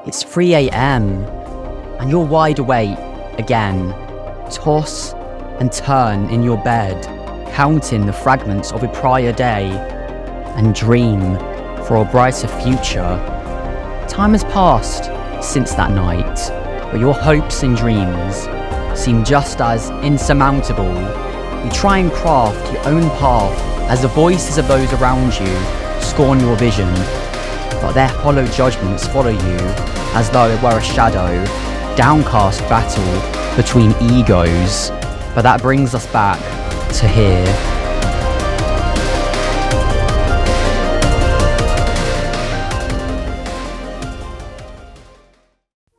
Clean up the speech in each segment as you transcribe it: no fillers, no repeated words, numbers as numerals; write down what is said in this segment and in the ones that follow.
It's 3 a.m. and you're wide awake again. Toss and turn in your bed, counting the fragments of a prior day, and dream for a brighter future. Time has passed since that night, but your hopes and dreams seem just as insurmountable. You try and craft your own path as the voices of those around you scorn your vision, but their hollow judgments follow you as though it were a shadow, downcast battle between egos. But that brings us back to here.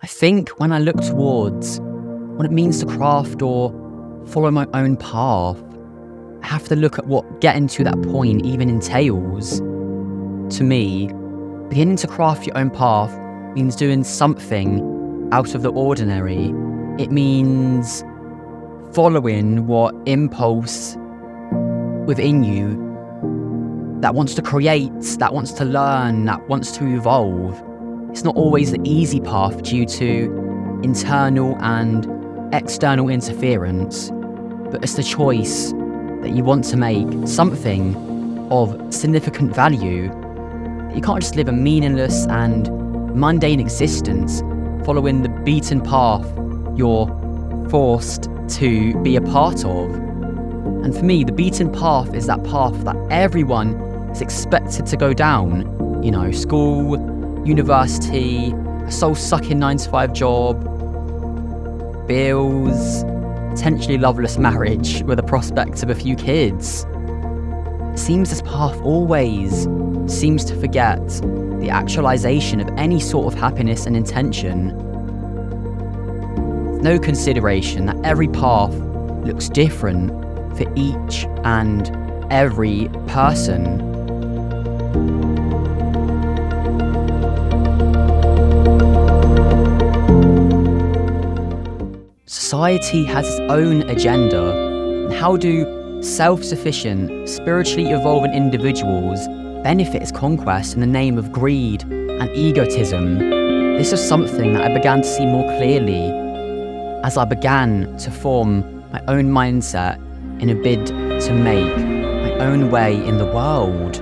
I think when I look towards what it means to craft or follow my own path, I have to look at what getting to that point even entails. To me, beginning to craft your own path means doing something out of the ordinary. It means following what impulse within you that wants to create, that wants to learn, that wants to evolve. It's not always the easy path due to internal and external interference, but it's the choice that you want to make something of significant value. You can't just live a meaningless and mundane existence following the beaten path you're forced to be a part of. And for me, the beaten path is that path that everyone is expected to go down. You know, school, university, a soul-sucking 9-to-5 job, bills, potentially loveless marriage with a prospect of a few kids. It seems this path always seems to forget the actualization of any sort of happiness and intention. No consideration that every path looks different for each and every person. Society has its own agenda, and how do self-sufficient, spiritually evolving individuals benefit its conquest in the name of greed and egotism? This is something that I began to see more clearly as I began to form my own mindset in a bid to make my own way in the world.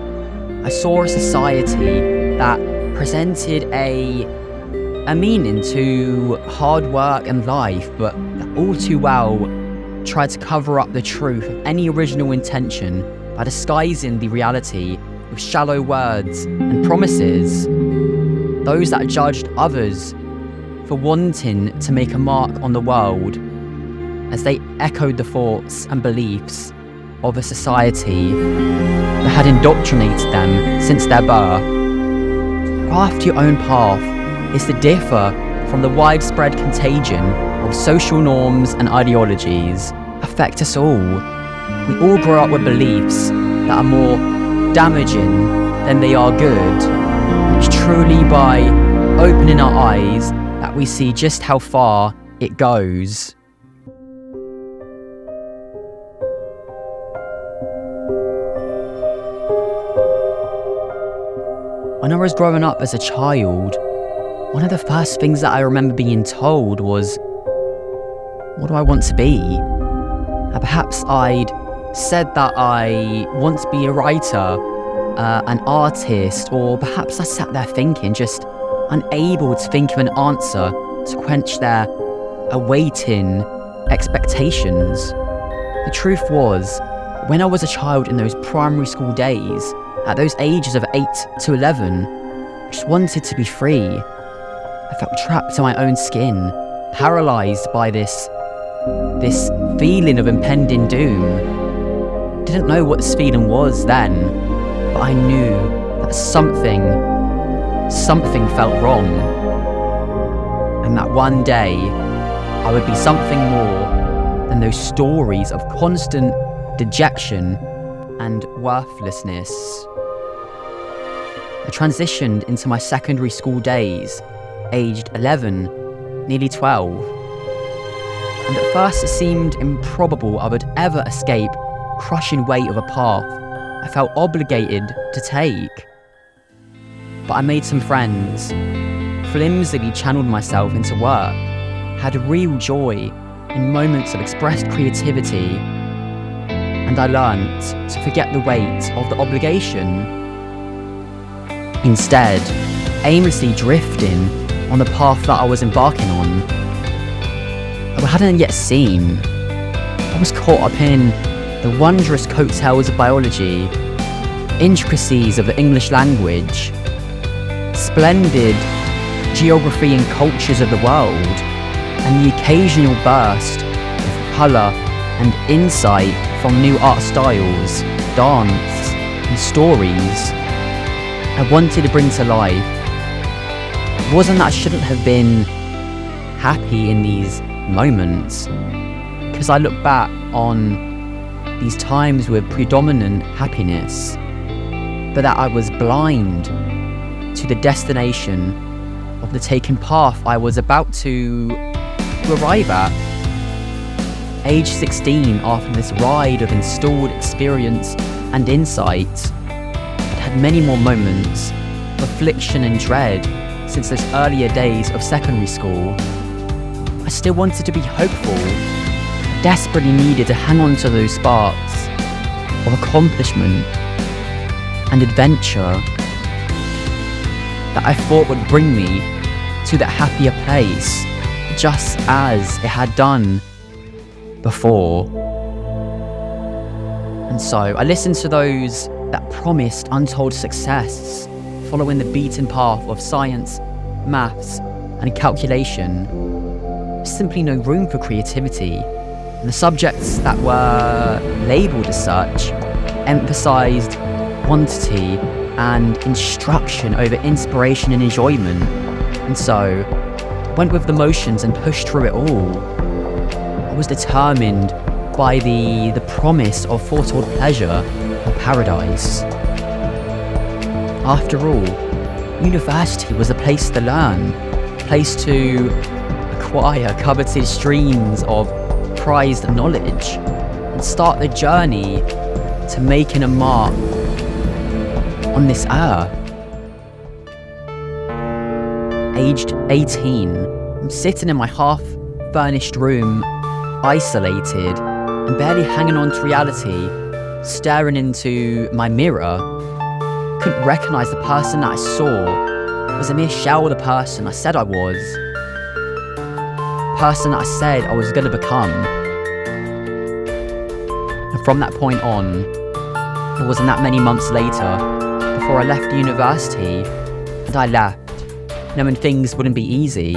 I saw a society that presented a meaning to hard work and life, but that all too well tried to cover up the truth of any original intention by disguising the reality with shallow words and promises. Those that judged others for wanting to make a mark on the world as they echoed the thoughts and beliefs of a society that had indoctrinated them since their birth. Craft your own path is to differ from the widespread contagion of social norms and ideologies affect us all. We all grow up with beliefs that are more damaging than they are good. It's truly by opening our eyes that we see just how far it goes. When I was growing up as a child, one of the first things that I remember being told was, what do I want to be? And perhaps I'd said that I want to be a writer, an artist, or perhaps I sat there thinking, just unable to think of an answer to quench their awaiting expectations. The truth was, when I was a child in those primary school days, at those ages of 8 to 11, I just wanted to be free. I felt trapped in my own skin, paralysed by this feeling of impending doom. Didn't know what this feeling was then, but I knew that something felt wrong, and that one day I would be something more than those stories of constant dejection and worthlessness. I transitioned into my secondary school days, aged 11, nearly 12. And at first it seemed improbable I would ever escape the crushing weight of a path I felt obligated to take. But I made some friends, flimsily channeled myself into work, had real joy in moments of expressed creativity, and I learnt to forget the weight of the obligation. Instead, aimlessly drifting on the path that I was embarking on, I hadn't yet seen. I was caught up in the wondrous coattails of biology, intricacies of the English language, splendid geography and cultures of the world, and the occasional burst of colour and insight from new art styles, dance, and stories I wanted to bring to life. It wasn't that I shouldn't have been happy in these moments, because I look back on these times with predominant happiness, but that I was blind to the destination of the taken path I was about to arrive at. Age 16, after this ride of installed experience and insight, I'd had many more moments of affliction and dread since those earlier days of secondary school. I still wanted to be hopeful. I desperately needed to hang on to those sparks of accomplishment and adventure that I thought would bring me to that happier place, just as it had done before. And so I listened to those that promised untold success, following the beaten path of science, maths, and calculation. There's simply no room for creativity, and the subjects that were labelled as such emphasised quantity and instruction over inspiration and enjoyment. And so I went with the motions and pushed through it all. I was determined by the promise of foretold pleasure or paradise. After all, university was a place to learn, a place to acquire coveted streams of prized knowledge, and start the journey to making a mark on this earth. Aged 18, I'm sitting in my half-furnished room, isolated and barely hanging on to reality, staring into my mirror. Couldn't recognise the person that I saw. It was a mere shell of the person I said I was. The person that I said I was going to become. And from that point on, it wasn't that many months later before I left university, and I left knowing things wouldn't be easy.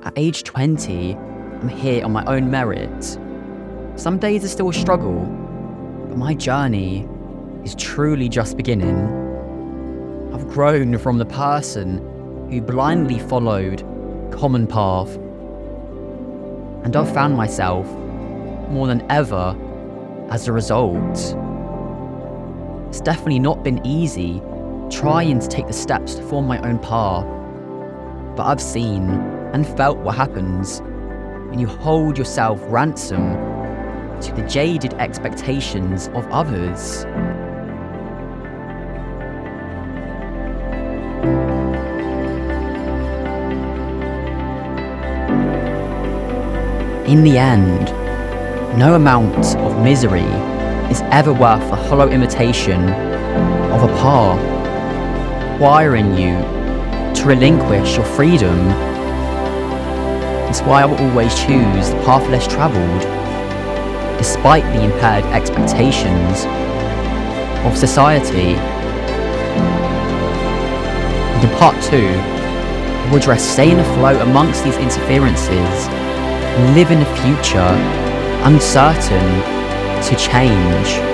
At age 20, I'm here on my own merit. Some days are still a struggle, but my journey is truly just beginning. I've grown from the person who blindly followed common path, and I've found myself more than ever as a result. It's definitely not been easy trying to take the steps to form my own path, but I've seen and felt what happens when you hold yourself ransom to the jaded expectations of others. In the end, no amount of misery is ever worth the hollow imitation of a path requiring you to relinquish your freedom. It's why I will always choose the path less travelled, despite the impaired expectations of society. And in part 2, I will address staying afloat amongst these interferences and live in a future uncertain to change.